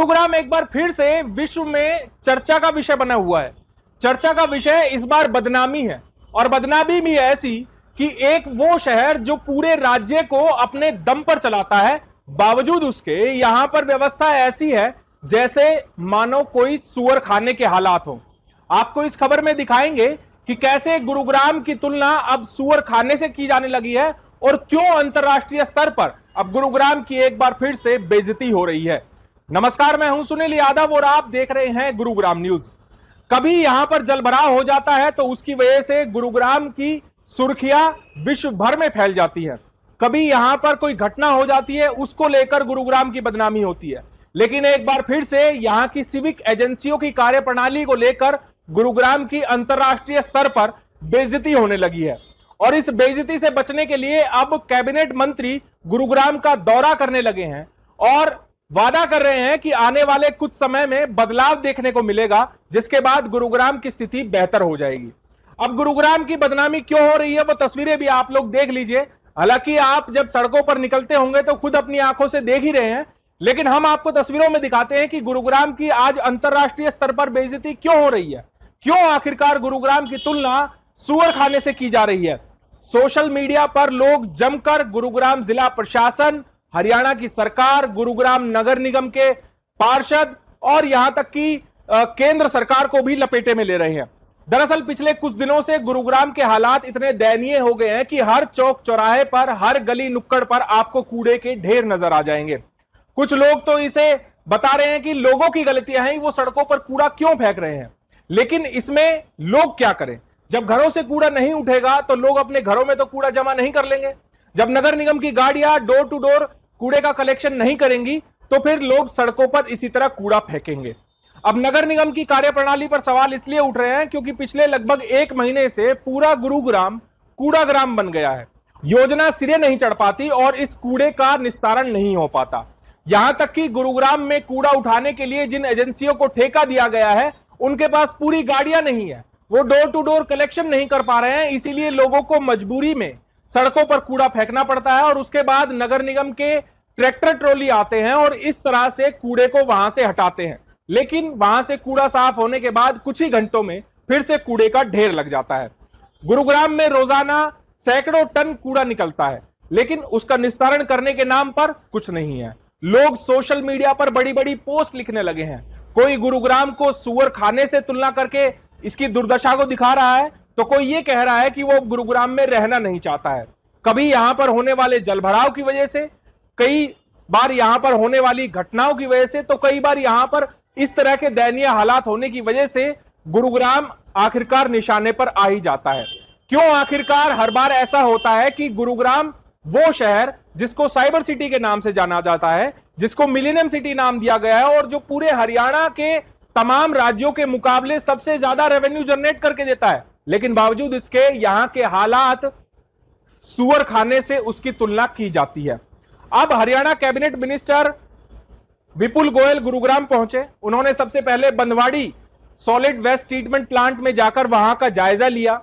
गुरुग्राम एक बार फिर से विश्व में चर्चा का विषय बना हुआ है। चर्चा का विषय इस बार बदनामी है, और बदनामी भी ऐसी कि एक वो शहर जो पूरे राज्य को अपने दम पर चलाता है, बावजूद उसके यहां पर व्यवस्था ऐसी है जैसे मानो कोई सुअर खाने के हालात हो। आपको इस खबर में दिखाएंगे कि कैसे गुरुग्राम की तुलना अब सुअर खाने से की जाने लगी है और क्यों अंतरराष्ट्रीय स्तर पर अब गुरुग्राम की एक बार फिर से बेइज्जती हो रही है। नमस्कार, मैं हूं सुनील यादव और आप देख रहे हैं गुरुग्राम न्यूज। कभी यहां पर जलभराव हो जाता है तो उसकी वजह से गुरुग्राम की सुर्खियां विश्व भर में फैल जाती है। कभी यहां पर कोई घटना हो जाती है, उसको लेकर गुरुग्राम की बदनामी होती है। लेकिन एक बार फिर से यहां की सिविक एजेंसियों की कार्यप्रणाली को लेकर गुरुग्राम की अंतरराष्ट्रीय स्तर पर बेइज्जती होने लगी है, और इस बेइज्जती से बचने के लिए अब कैबिनेट मंत्री गुरुग्राम का दौरा करने लगे हैं और वादा कर रहे हैं कि आने वाले कुछ समय में बदलाव देखने को मिलेगा, जिसके बाद गुरुग्राम की स्थिति बेहतर हो जाएगी। अब गुरुग्राम की बदनामी क्यों हो रही है वो तस्वीरें भी आप लोग देख लीजिए। हालांकि आप जब सड़कों पर निकलते होंगे तो खुद अपनी आंखों से देख ही रहे हैं, लेकिन हम आपको तस्वीरों में दिखाते हैं कि गुरुग्राम की आज अंतरराष्ट्रीय स्तर पर बेइज्जती क्यों हो रही है, क्यों आखिरकार गुरुग्राम की तुलना सुअर खाने से की जा रही है। सोशल मीडिया पर लोग जमकर गुरुग्राम जिला प्रशासन, हरियाणा की सरकार, गुरुग्राम नगर निगम के पार्षद और यहां तक कि केंद्र सरकार को भी लपेटे में ले रहे हैं। दरअसल पिछले कुछ दिनों से गुरुग्राम के हालात इतने दयनीय हो गए हैं कि हर चौक चौराहे पर, हर गली नुक्कड़ पर आपको कूड़े के ढेर नजर आ जाएंगे। कुछ लोग तो इसे बता रहे हैं कि लोगों की गलतियां हैं, वो सड़कों पर कूड़ा क्यों फेंक रहे हैं। लेकिन इसमें लोग क्या करें? जब घरों से कूड़ा नहीं उठेगा तो लोग अपने घरों में तो कूड़ा जमा नहीं कर लेंगे। जब नगर निगम की गाड़ियां डोर टू डोर कूड़े का कलेक्शन नहीं करेंगी तो फिर लोग सड़कों पर इसी तरह कूड़ा फेंकेंगे। अब नगर निगम की कार्यप्रणाली पर सवाल इसलिए उठ रहे हैं क्योंकि पिछले लगभग 1 महीने से पूरा गुरुग्राम कूड़ाग्राम बन गया है। योजना सिरे नहीं चढ़ पाती और इस कूड़े का निस्तारण नहीं हो पाता। यहां तक कि गुरुग्राम में कूड़ा उठाने के लिए जिन एजेंसियों को ठेका दिया गया है उनके पास पूरी गाड़ियां नहीं है, वो डोर टू डोर कलेक्शन नहीं कर पा रहे हैं। इसीलिए लोगों को मजबूरी में सड़कों पर कूड़ा फेंकना पड़ता है और उसके बाद नगर निगम के ट्रैक्टर ट्रॉली आते हैं और इस तरह से कूड़े को वहां से हटाते हैं। लेकिन वहां से कूड़ा साफ होने के बाद कुछ ही घंटों में फिर से कूड़े का ढेर लग जाता है। गुरुग्राम में रोजाना सैकड़ों टन कूड़ा निकलता है, लेकिन उसका निस्तारण करने के नाम पर कुछ नहीं है। लोग सोशल मीडिया पर बड़ी बड़ी पोस्ट लिखने लगे हैं। कोई गुरुग्राम को सुअर खाने से तुलना करके इसकी दुर्दशा को दिखा रहा है, तो कोई ये कह रहा है कि वो गुरुग्राम में रहना नहीं चाहता है। कभी यहां पर होने वाले जलभराव की वजह से, कई बार यहां पर होने वाली घटनाओं की वजह से, तो कई बार यहां पर इस तरह के दयनीय हालात होने की वजह से गुरुग्राम आखिरकार निशाने पर आ ही जाता है। क्यों आखिरकार हर बार ऐसा होता है कि गुरुग्राम, वो शहर जिसको साइबर सिटी के नाम से जाना जाता है, जिसको मिलेनियम सिटी नाम दिया गया है और जो पूरे हरियाणा के तमाम राज्यों के मुकाबले सबसे ज्यादा रेवेन्यू जनरेट करके देता है, लेकिन बावजूद इसके यहां के हालात सुअर खाने से उसकी तुलना की जाती है। अब हरियाणा कैबिनेट मिनिस्टर विपुल गोयल गुरुग्राम पहुंचे। उन्होंने सबसे पहले Bandhwari solid waste treatment plant में जाकर वहां का जायजा लिया।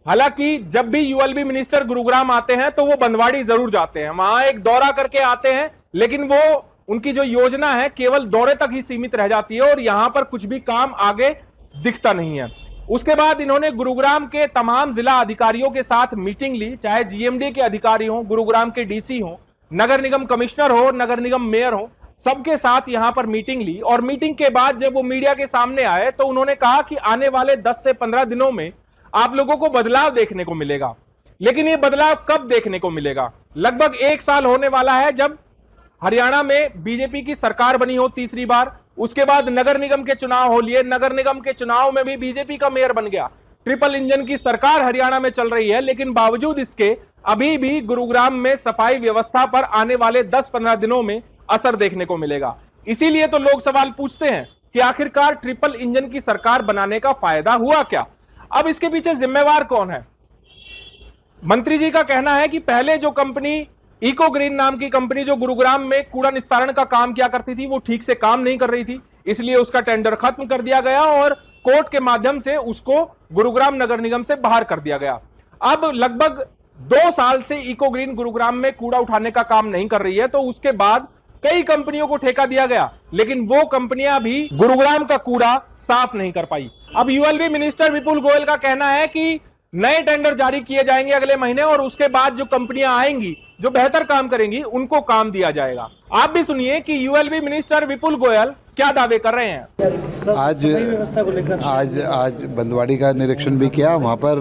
हालांकि जब भी यूएलबी मिनिस्टर गुरुग्राम आते हैं तो वो बंदवाड़ी जरूर जाते हैं, वहां एक दौरा करके आते हैं, लेकिन वो उनकी जो योजना है केवल दौरे तक ही सीमित रह जाती है और यहां पर कुछ भी काम आगे दिखता नहीं है। उसके बाद इन्होंने गुरुग्राम के तमाम जिला अधिकारियों के साथ मीटिंग ली, चाहे जीएमडी के अधिकारी हो, गुरुग्राम के डीसी हो, नगर निगम कमिश्नर हो, नगर निगम मेयर हो, सबके साथ यहां पर मीटिंग ली। और मीटिंग के बाद जब वो मीडिया के सामने आए तो उन्होंने कहा कि आने वाले 10 से 15 दिनों में आप लोगों को बदलाव देखने को मिलेगा। लेकिन ये बदलाव कब देखने को मिलेगा? लगभग 1 साल होने वाला है जब हरियाणा में बीजेपी की सरकार बनी हो तीसरी बार। उसके बाद नगर निगम के चुनाव हो लिए, नगर निगम के चुनाव में भी बीजेपी का मेयर बन गया। ट्रिपल इंजन की सरकार हरियाणा में चल रही है, लेकिन बावजूद इसके अभी भी गुरुग्राम में सफाई व्यवस्था पर आने वाले 10-15 दिनों में असर देखने को मिलेगा। इसीलिए तो लोग सवाल पूछते हैं कि आखिरकार ट्रिपल इंजन की सरकार बनाने का फायदा हुआ क्या? अब इसके पीछे जिम्मेवार कौन है? मंत्री जी का कहना है कि पहले जो कंपनी इको ग्रीन नाम की कंपनी जो गुरुग्राम में कूड़ा निस्तारण का काम किया करती थी, वो ठीक से काम नहीं कर रही थी, इसलिए उसका टेंडर खत्म कर दिया गया और कोर्ट के माध्यम से उसको गुरुग्राम नगर निगम से बाहर कर दिया गया। अब लगभग 2 साल से इको ग्रीन गुरुग्राम में कूड़ा उठाने का काम नहीं कर रही है, तो उसके बाद कई कंपनियों को ठेका दिया गया, लेकिन वो कंपनियां भी गुरुग्राम का कूड़ा साफ नहीं कर पाई। अब यूएलबी मिनिस्टर विपुल गोयल का कहना है कि नए टेंडर जारी किए जाएंगे अगले महीने और उसके बाद जो कंपनियां आएंगी जो बेहतर काम करेंगी उनको काम दिया जाएगा। आप भी सुनिए कि यूएलबी मिनिस्टर विपुल गोयल क्या दावे कर रहे हैं। आज बंदवाड़ी का निरीक्षण भी किया। वहाँ पर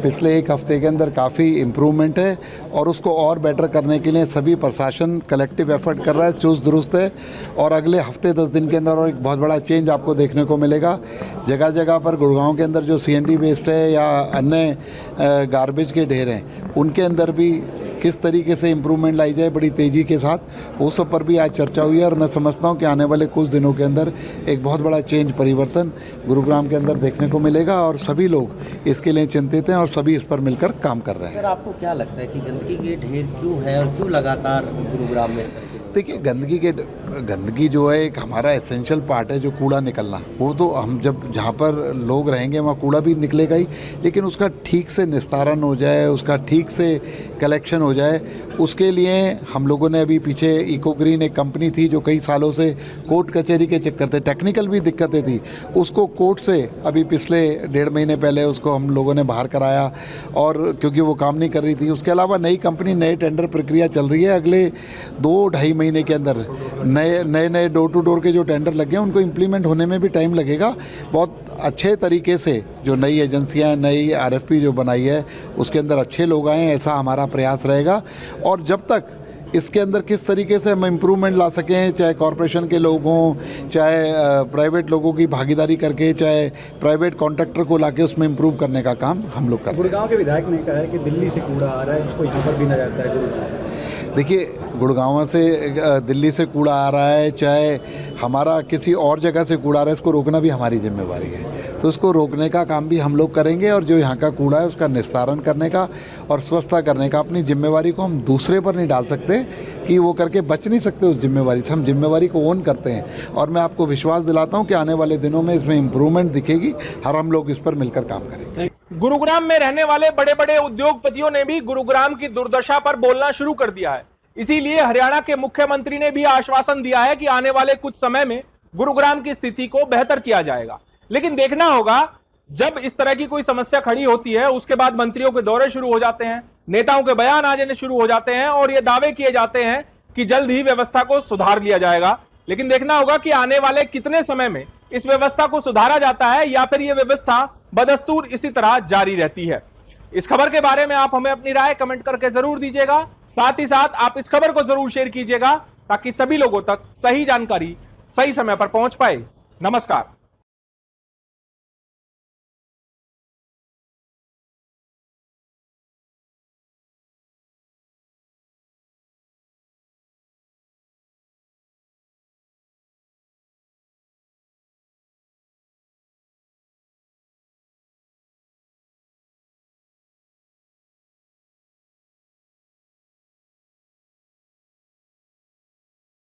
पिछले एक हफ्ते के अंदर काफ़ी इम्प्रूवमेंट है और उसको और बेटर करने के लिए सभी प्रशासन कलेक्टिव एफर्ट कर रहा है, चुस्त दुरुस्त है। और अगले हफ्ते 10 दिन के अंदर और एक बहुत बड़ा चेंज आपको देखने को मिलेगा। जगह जगह पर गुड़गांव के अंदर जो CND वेस्ट है या अन्य गार्बेज के ढेर हैं, उनके अंदर भी किस तरीके से इम्प्रूवमेंट लाई जाए बड़ी तेज़ी के साथ, वो सब पर भी आज चर्चा हुई है। और मैं समझता हूँ कि आने वाले कुछ दिनों के अंदर एक बहुत बड़ा चेंज, परिवर्तन गुरुग्राम के अंदर देखने को मिलेगा और सभी लोग इसके लिए चिंतित हैं और सभी इस पर मिलकर काम कर रहे हैं। सर, आपको क्या लगता है कि गंदगी के ढेर क्यों है और क्यों लगातार गुरुग्राम में? देखिए, गंदगी जो है एक हमारा एसेंशियल पार्ट है, जो कूड़ा निकलना, वो तो हम जब जहाँ पर लोग रहेंगे वहाँ कूड़ा भी निकलेगा ही, लेकिन उसका ठीक से निस्तारण हो जाए, उसका ठीक से कलेक्शन हो जाए, उसके लिए हम लोगों ने अभी पीछे इको ग्रीन एक कंपनी थी जो कई सालों से कोर्ट कचहरी के चक्कर थे, टेक्निकल भी दिक्कतें थी, उसको कोर्ट से अभी पिछले 1.5 महीने पहले उसको हम लोगों ने बाहर कराया और क्योंकि वो काम नहीं कर रही थी। उसके अलावा नई कंपनी, नए टेंडर प्रक्रिया चल रही है। अगले 2-2.5 महीने के अंदर नए डोर टू डोर के जो टेंडर लगे हैं उनको इम्प्लीमेंट होने में भी टाइम लगेगा। बहुत अच्छे तरीके से जो नई एजेंसियां, नई RFP जो बनाई है उसके अंदर अच्छे लोग आए, ऐसा हमारा प्रयास रहेगा। और जब तक इसके अंदर किस तरीके से हम इम्प्रूवमेंट ला सकें, चाहे कॉरपोरेशन के लोग हों, चाहे प्राइवेट लोगों की भागीदारी करके, चाहे प्राइवेट कॉन्ट्रैक्टर को लाके उसमें इम्प्रूव करने का काम हम लोग कर रहे हैं। गुड़गांव के विधायक ने कहा है कि दिल्ली से कूड़ा आ रहा है, उसको यहाँ पर बीना जाता है गुरुग्राम। देखिए, गुड़गांव से दिल्ली से कूड़ा आ रहा है, चाहे हमारा किसी और जगह से कूड़ा आ रहा है, इसको रोकना भी हमारी जिम्मेवारी है। तो इसको रोकने का काम भी हम लोग करेंगे और जो यहाँ का कूड़ा है उसका निस्तारण करने का और स्वच्छता करने का, अपनी जिम्मेवारी को हम दूसरे पर नहीं डाल सकते कि वो करके बच नहीं सकते उस जिम्मेवारी से। हम जिम्मेवारी को ओन करते हैं और मैं आपको विश्वास दिलाता हूँ कि आने वाले दिनों में इसमें इम्प्रूवमेंट दिखेगी और हम लोग इस पर मिलकर काम करेंगे। गुरुग्राम में रहने वाले बड़े बड़े उद्योगपतियों ने भी गुरुग्राम की दुर्दशा पर बोलना शुरू कर दिया है। इसीलिए हरियाणा के मुख्यमंत्री ने भी आश्वासन दिया है कि आने वाले कुछ समय में गुरुग्राम की स्थिति को बेहतर किया जाएगा। लेकिन देखना होगा, जब इस तरह की कोई समस्या खड़ी होती है उसके बाद मंत्रियों के दौरे शुरू हो जाते हैं, नेताओं के बयान आ जाने शुरू हो जाते हैं और ये दावे किए जाते हैं कि जल्द ही व्यवस्था को सुधार लिया जाएगा। लेकिन देखना होगा कि आने वाले कितने समय में इस व्यवस्था को सुधारा जाता है या फिर यह व्यवस्था बदस्तूर इसी तरह जारी रहती है। इस खबर के बारे में आप हमें अपनी राय कमेंट करके जरूर दीजिएगा। साथ ही साथ आप इस खबर को जरूर शेयर कीजिएगा ताकि सभी लोगों तक सही जानकारी सही समय पर पहुंच पाए। नमस्कार।